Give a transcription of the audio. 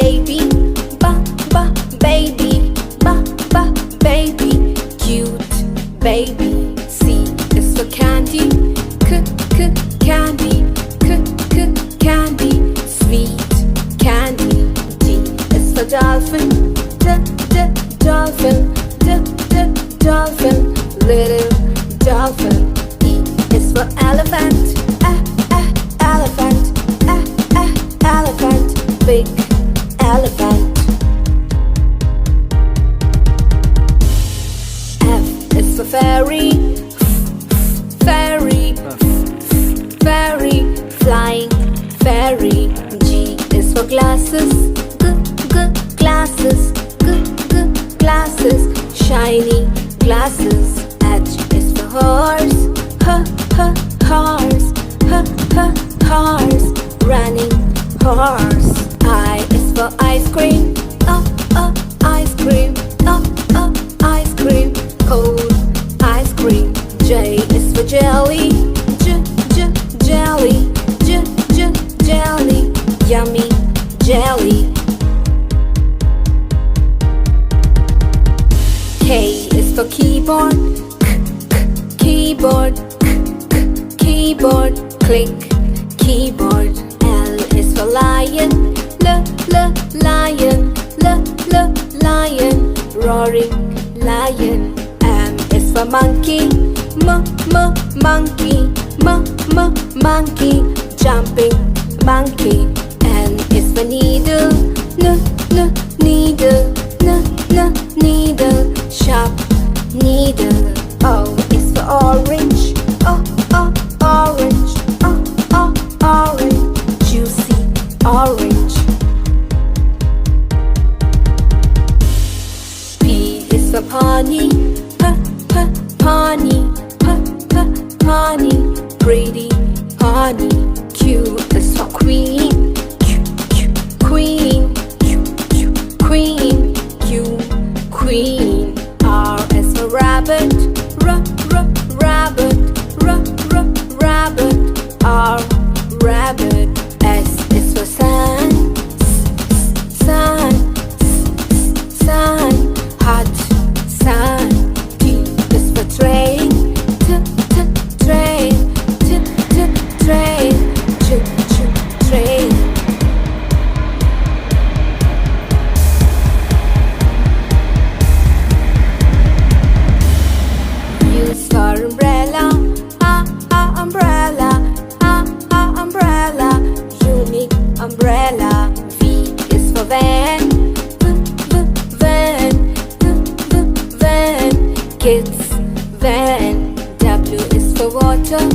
baby, baby, baby, cute baby. C is for candy, candy, candy, sweet candy. D is for dolphin, dolphin, dolphin, little dolphin. E is for elephant, elephant, elephant, big elephant. F is for fairy, fairy, fairy, flying fairy. G is for glasses, glasses, glasses, shiny glasses. H is for horse, horse, horse, running horse. I is for ice cream, ice cream, ice cream, cold ice cream. J is for jelly, jelly, jelly, yummy jelly. K is for keyboard, keyboard, keyboard, click keyboard. L is for lion, lion, lion, roaring lion. M is for monkey, monkey, monkey, jumping monkey. N is for needle, needle, needle, sharp needle. O is for orange, orange, orange, juicy orange. P is for pony, pony, pony, pretty pony. Q is for queen, queen, queen, Q, queen. R is for rabbit, rabbit, rabbit, R, rabbit. S is for sun, sun, sun, hot sun. T is for train, train, train, train. Use for umbrella, umbrella, umbrella, unique umbrella. V is for van, van, van, kids van. W is for water,